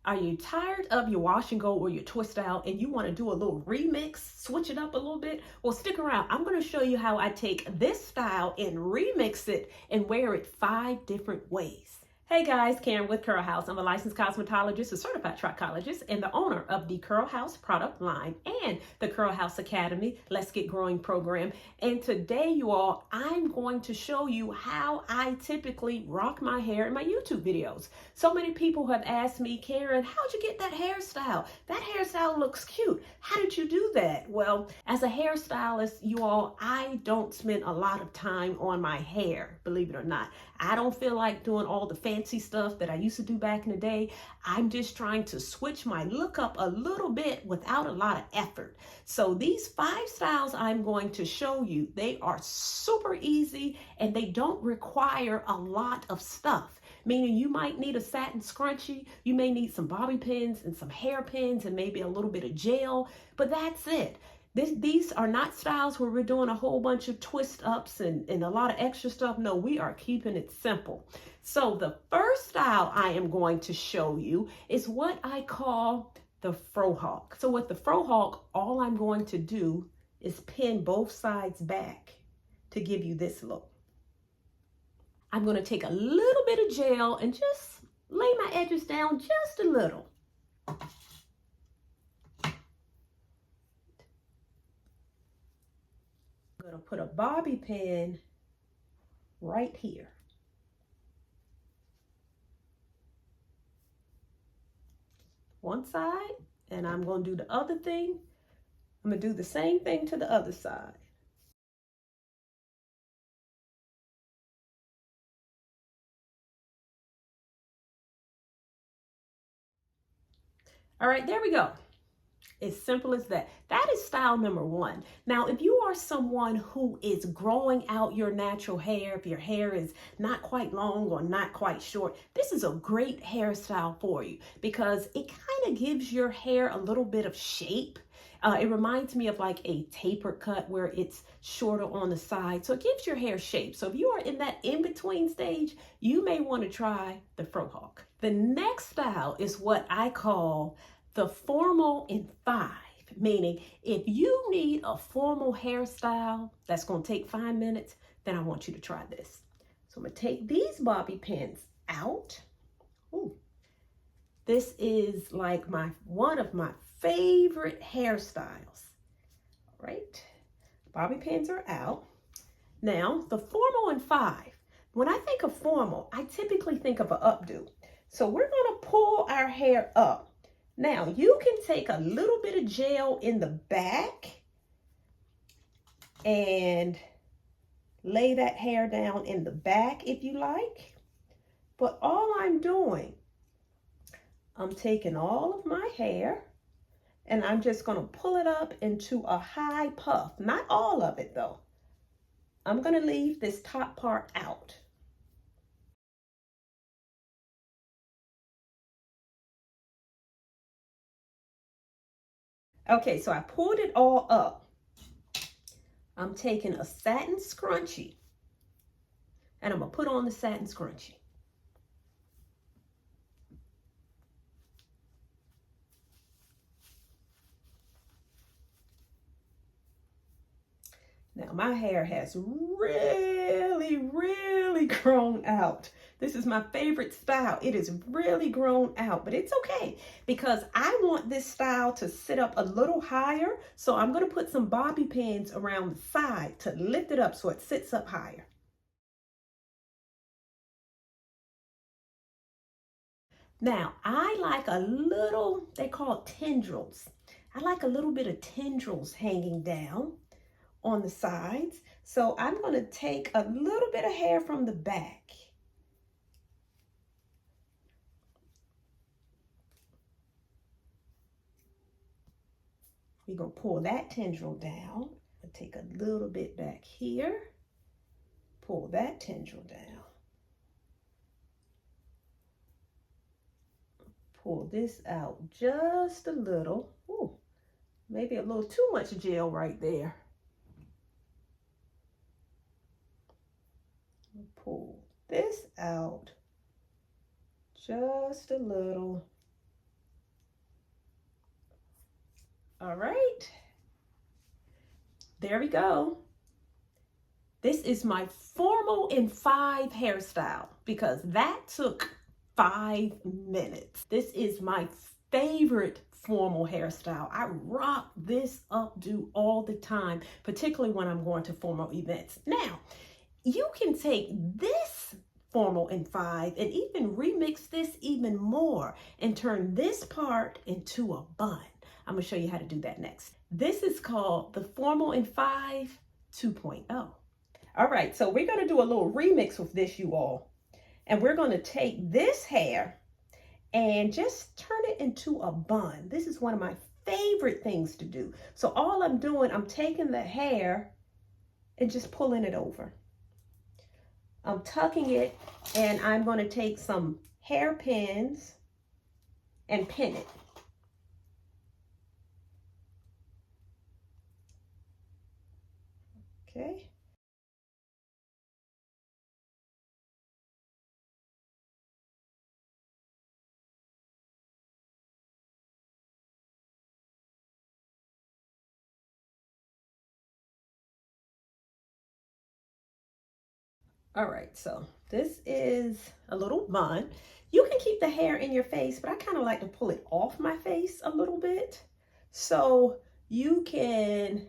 Are you tired of your wash and go or your twist out and you want to do a little remix, switch it up a little bit? Well, stick around. I'm going to show you how I take this style and remix it and wear it 5 different ways. Hey guys, Karen with Curl House. I'm a licensed cosmetologist, a certified trichologist, and the owner of the Curl House product line and the Curl House Academy, Let's Get Growing program. And today, you all, I'm going to show you how I typically rock my hair in my YouTube videos. So many people have asked me, Karen, how'd you get that hairstyle? That hairstyle looks cute. How did you do that? Well, as a hairstylist, you all, I don't spend a lot of time on my hair, believe it or not. I don't feel like doing all the fancy stuff that I used to do back in the day. I'm just trying to switch my look up a little bit without a lot of effort. So these 5 styles I'm going to show you, they are super easy and they don't require a lot of stuff. Meaning you might need a satin scrunchie, you may need some bobby pins and some hairpins and maybe a little bit of gel, but that's it. These are not styles where we're doing a whole bunch of twist ups and a lot of extra stuff. No, we are keeping it simple. So the first style I am going to show you is what I call the Frohawk. So with the Frohawk, all I'm going to do is pin both sides back to give you this look. I'm going to take a little bit of gel and just lay my edges down just a little. I'm going to put a bobby pin right here. One side, and I'm going to do the other thing. I'm going to do the same thing to the other side. All right, there we go. As simple as that. That is style number 1. Now, if you are someone who is growing out your natural hair, if your hair is not quite long or not quite short, this is a great hairstyle for you because it kind of gives your hair a little bit of shape. It reminds me of like a tapered cut where it's shorter on the side. So it gives your hair shape. So if you are in that in-between stage, you may want to try the Frohawk. The next style is what I call the formal in 5, meaning if you need a formal hairstyle that's going to take 5 minutes, then I want you to try this. So I'm going to take these bobby pins out. Ooh. This is like one of my favorite hairstyles. All right, bobby pins are out. Now, the formal in 5. When I think of formal, I typically think of an updo. So we're going to pull our hair up. Now, you can take a little bit of gel in the back and lay that hair down in the back if you like. But all I'm doing, I'm taking all of my hair and I'm just going to pull it up into a high puff. Not all of it though. I'm going to leave this top part out. Okay, so I pulled it all up. I'm taking a satin scrunchie and I'm going to put on the satin scrunchie. Now my hair has really grown out. This is my favorite style. It is really grown out, but it's okay because I want this style to sit up a little higher. So I'm going to put some bobby pins around the side to lift it up so it sits up higher. Now I like a little, they call it tendrils. I like a little bit of tendrils hanging down on the sides. So I'm going to take a little bit of hair from the back. We're going to pull that tendril down. I'll take a little bit back here. Pull that tendril down. Pull this out just a little. Ooh, maybe a little too much gel right there. Pull this out just a little. All right. There we go. This is my formal in 5 hairstyle because that took 5 minutes. This is my favorite formal hairstyle. I rock this updo all the time, particularly when I'm going to formal events. Now, you can take this formal in 5 and even remix this even more and turn this part into a bun. I'm gonna show you how to do that next. This is called the formal in 5 2.0. All right, so we're gonna do a little remix with this, you all. And we're gonna take this hair and just turn it into a bun. This is one of my favorite things to do. So all I'm doing, I'm taking the hair and just pulling it over. I'm tucking it, and I'm going to take some hairpins and pin it. Okay. All right, so this is a little bun. You can keep the hair in your face, but I kind of like to pull it off my face a little bit. So you can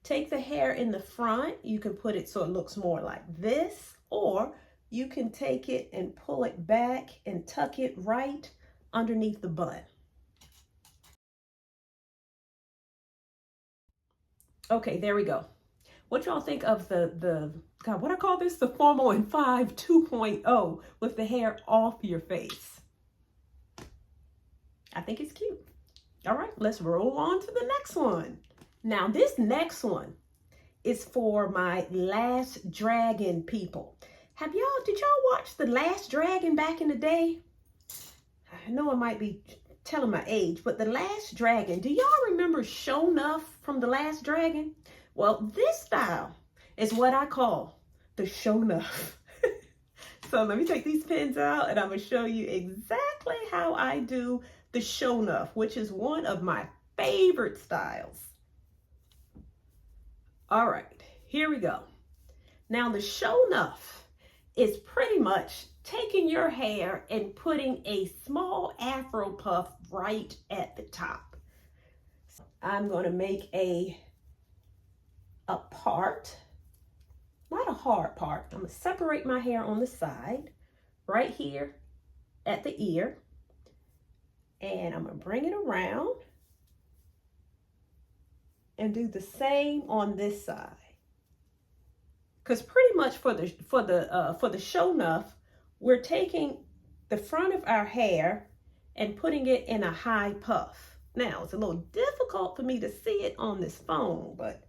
take the hair in the front, you can put it so it looks more like this, or you can take it and pull it back and tuck it right underneath the bun. Okay, there we go. What y'all think of the God, what I call this, the formal in 5 2.0 with the hair off your face? I think it's cute. All right, let's roll on to the next one. Now, this next one is for my Last Dragon people. Did y'all watch The Last Dragon back in the day? I know I might be telling my age, but The Last Dragon, do y'all remember Showu from The Last Dragon? Well, this style is what I call the Showu. So let me take these pins out and I'm gonna show you exactly how I do the Showu, which is one of my favorite styles. All right, here we go. Now the Showu is pretty much taking your hair and putting a small afro puff right at the top. So I'm gonna make a part, not a hard part. I'm gonna separate my hair on the side, right here at the ear, and I'm gonna bring it around and do the same on this side. Because pretty much for the Showu, we're taking the front of our hair and putting it in a high puff. Now it's a little difficult for me to see it on this phone, but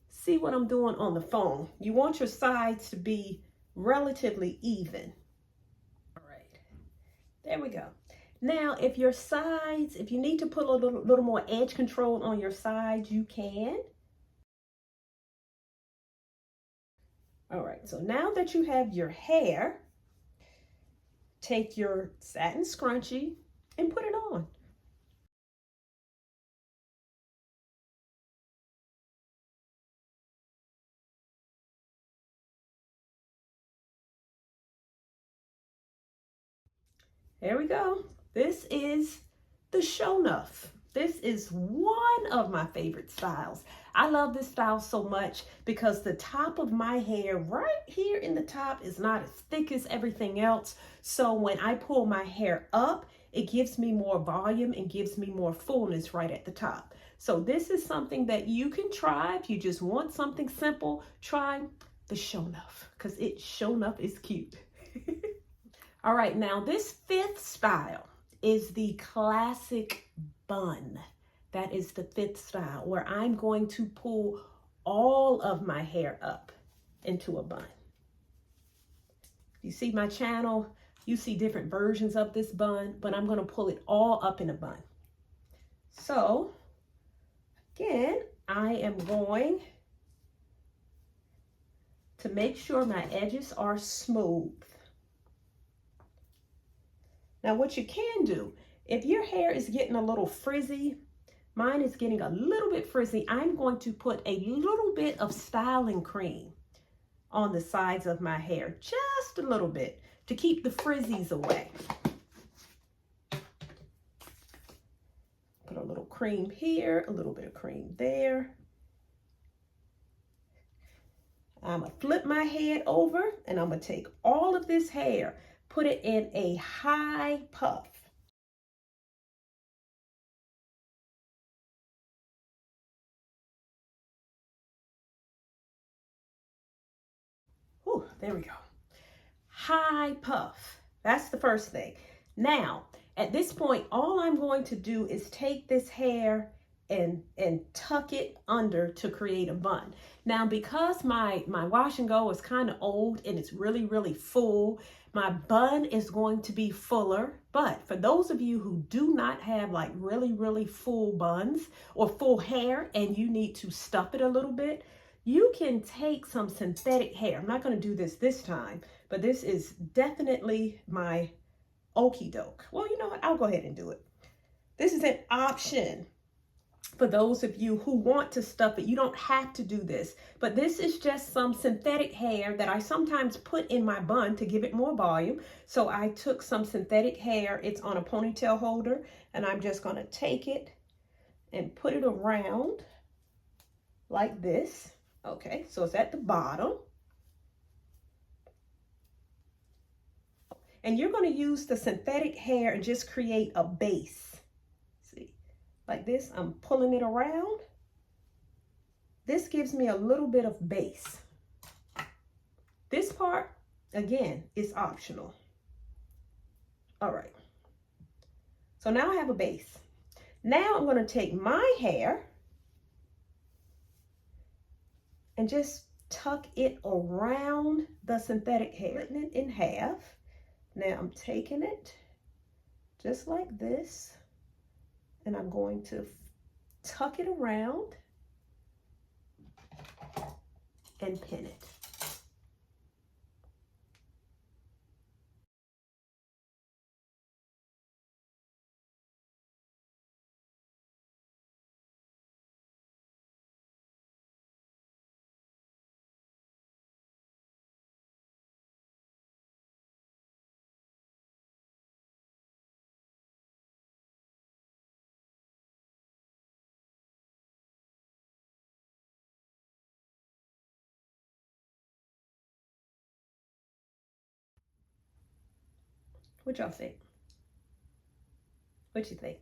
see what I'm doing on the phone. You want your sides to be relatively even. All right, there we go. Now, if you need to put a little more edge control on your sides, you can. All right, so now that you have your hair, take your satin scrunchie and put it on. There we go. This is the Showu. This is one of my favorite styles. I love this style so much because the top of my hair right here in the top is not as thick as everything else. So when I pull my hair up, it gives me more volume and gives me more fullness right at the top. So this is something that you can try. If you just want something simple, try the Showu because Showu is cute. All right, now this 5th style is the classic bun. That is the 5th style where I'm going to pull all of my hair up into a bun. You see my channel, you see different versions of this bun, but I'm going to pull it all up in a bun. So again, I am going to make sure my edges are smooth. Now what you can do, if your hair is getting a little frizzy, Mine is getting a little bit frizzy. I'm going to put a little bit of styling cream on the sides of my hair, just a little bit, to keep the frizzies away. Put a little cream here, a little bit of cream there. I'm gonna flip my head over and I'm gonna take all of this hair, put it in a high puff. Ooh, there we go. High puff. That's the first thing. Now, at this point, all I'm going to do is take this hair and tuck it under to create a bun. Now, because my wash and go is kind of old and it's really, really full, my bun is going to be fuller. But for those of you who do not have like really, really full buns or full hair and you need to stuff it a little bit, you can take some synthetic hair. I'm not going to do this time, but this is definitely my okie doke. Well, you know what? I'll go ahead and do it. This is an option for those of you who want to stuff it. You don't have to do this, but this is just some synthetic hair that I sometimes put in my bun to give it more volume. So I took some synthetic hair. It's on a ponytail holder, and I'm just going to take it and put it around like this. Okay, so it's at the bottom. And you're going to use the synthetic hair and just create a base. See, like this, I'm pulling it around. This gives me a little bit of base. This part, again, is optional. All right. So now I have a base. Now I'm going to take my hair and just tuck it around the synthetic hair, splitting it in half. Now I'm taking it just like this, and I'm going to tuck it around and pin it. What y'all think? What you think?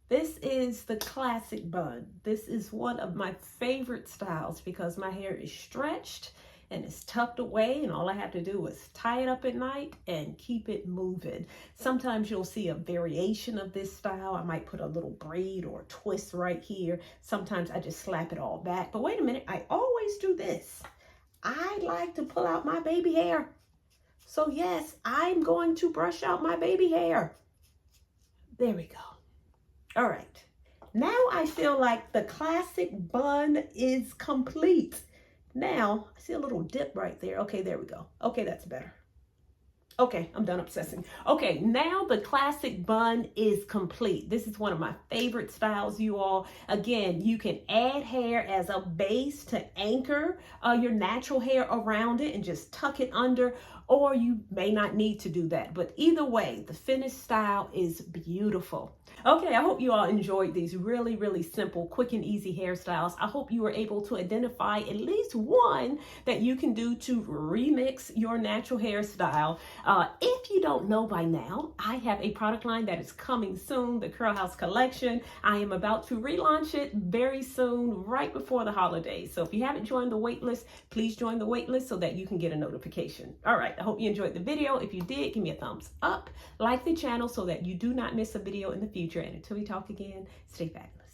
This is the classic bun. This is one of my favorite styles because my hair is stretched and it's tucked away, and all I have to do is tie it up at night and keep it moving. Sometimes you'll see a variation of this style. I might put a little braid or a twist right here. Sometimes I just slap it all back. But wait a minute, I always do this. I like to pull out my baby hair. So yes, I'm going to brush out my baby hair. There we go. All right. Now I feel like the classic bun is complete. Now, I see a little dip right there. Okay, there we go. Okay, that's better. Okay, I'm done obsessing. Okay, now the classic bun is complete. This is one of my favorite styles, you all. Again, you can add hair as a base to anchor your natural hair around it and just tuck it under, or you may not need to do that. But either way, the finished style is beautiful. Okay, I hope you all enjoyed these really, really simple, quick and easy hairstyles. I hope you were able to identify at least one that you can do to remix your natural hairstyle. If you don't know by now, I have a product line that is coming soon, the Curl House collection. I am about to relaunch it very soon, right before the holidays. So if you haven't joined the wait list, please join the wait list so that you can get a notification. All right, I hope you enjoyed the video. If you did, give me a thumbs up, like the channel so that you do not miss a video in the future. And until we talk again, stay fabulous.